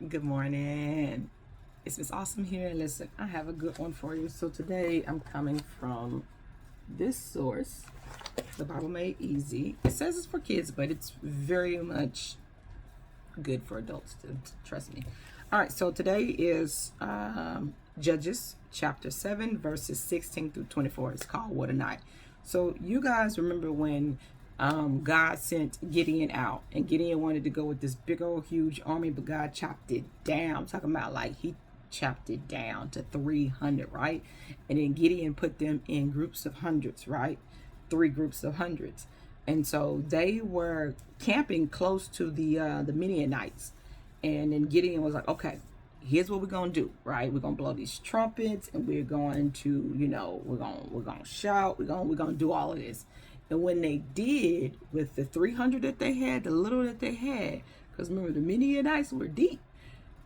Good morning. It's Miss Awesome here. Listen, I have a good one for you. So today I'm coming from this source, The Bible Made Easy. It says it's for kids, but it's very much good for adults to trust me. All right, so today is Judges chapter 7, verses 16 through 24. It's called What a Night. So you guys remember when God sent Gideon out, and Gideon wanted to go with this big old huge army, but God chopped it down. I'm talking about like he chopped it down to 300, right? And then Gideon put them in groups of hundreds, right? 3 groups of hundreds. And so they were camping close to the Midianites. And then Gideon was like, okay, here's what we're gonna do, right? We're gonna blow these trumpets, and we're going to, we're gonna shout, we're gonna do all of this. And when they did, with the 300 that they had, the little that they had, because remember the Midianites were deep,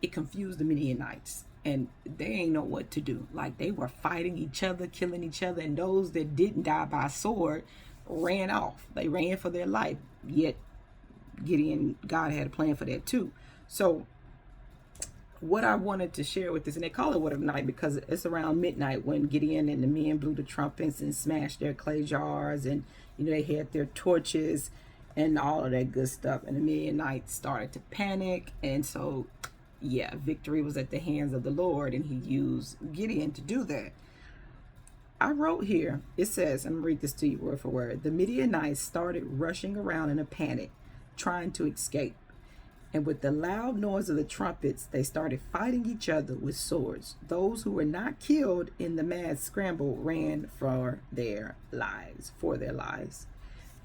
it confused the Midianites, and they ain't know what to do. Like, they were fighting each other, killing each other, and those that didn't die by sword ran off. They ran for their life. Yet Gideon, God had a plan for that too. So what I wanted to share with this, and they call it What a Night because it's around midnight when Gideon and the men blew the trumpets and smashed their clay jars, and they had their torches and all of that good stuff, and the Midianites started to panic. And so victory was at the hands of the Lord, and he used Gideon to do that. I wrote here, it says, I'm gonna read this to you word for word. The Midianites started rushing around in a panic, trying to escape. And with the loud noise of the trumpets, they started fighting each other with swords. Those who were not killed in the mad scramble ran for their lives.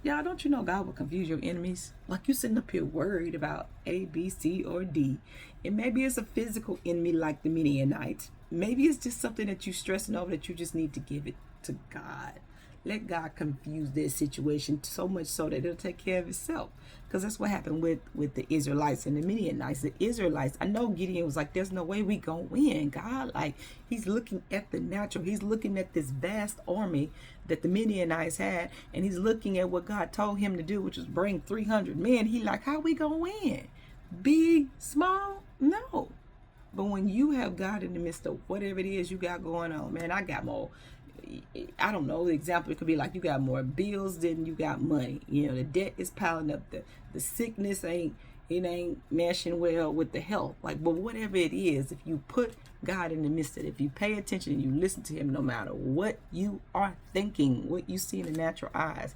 Y'all, don't you know God will confuse your enemies? Like, you sitting up here worried about A, B, C, or D. And maybe it's a physical enemy like the Midianites. Maybe it's just something that you're stressing over that you just need to give it to God. Let God confuse their situation so much so that it'll take care of itself. Because that's what happened with the Israelites and the Midianites. The Israelites, I know Gideon was like, there's no way we gonna win. God, like, he's looking at the natural. He's looking at this vast army that the Midianites had, and he's looking at what God told him to do, which was bring 300 men. He like, how we gonna win? Big, small? No. But when you have God in the midst of whatever it is you got going on, man, I got more. I don't know. The example, it could be like you got more bills than you got money. The debt is piling up. The sickness ain't meshing well with the health. Like, but whatever it is, if you put God in the midst of it, if you pay attention and you listen to him, no matter what you are thinking, what you see in the natural eyes,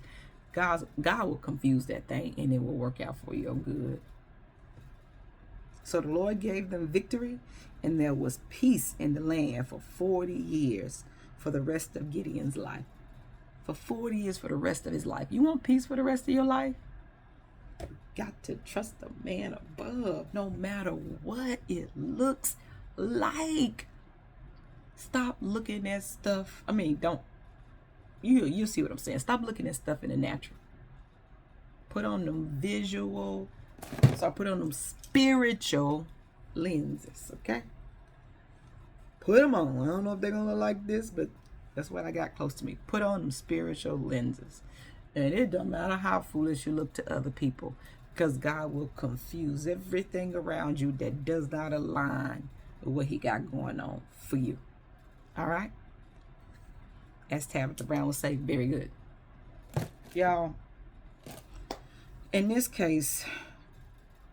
God will confuse that thing, and it will work out for your good. So the Lord gave them victory, and there was peace in the land for 40 years for the rest of Gideon's life. For 40 years for the rest of his life. You want peace for the rest of your life? You got to trust the man above, no matter what it looks like. Stop looking at stuff. I mean, you see what I'm saying. Stop looking at stuff in the natural. Put on them put on them spiritual lenses, okay? Put them on. I don't know if they're gonna look like this, but that's what I got close to me. Put on them spiritual lenses. And it don't matter how foolish you look to other people, because God will confuse everything around you that does not align with what he got going on for you. All right? As Tabitha Brown would say, very good. Y'all, in this case,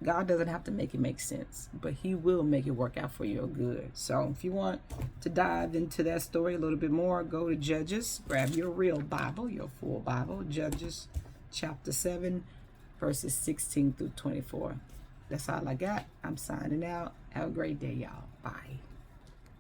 God doesn't have to make it make sense, but he will make it work out for your good. So if you want to dive into that story a little bit more, go to Judges, grab your real Bible, your full Bible, Judges chapter 7, verses 16 through 24. That's all I got. I'm signing out. Have a great day, y'all. Bye.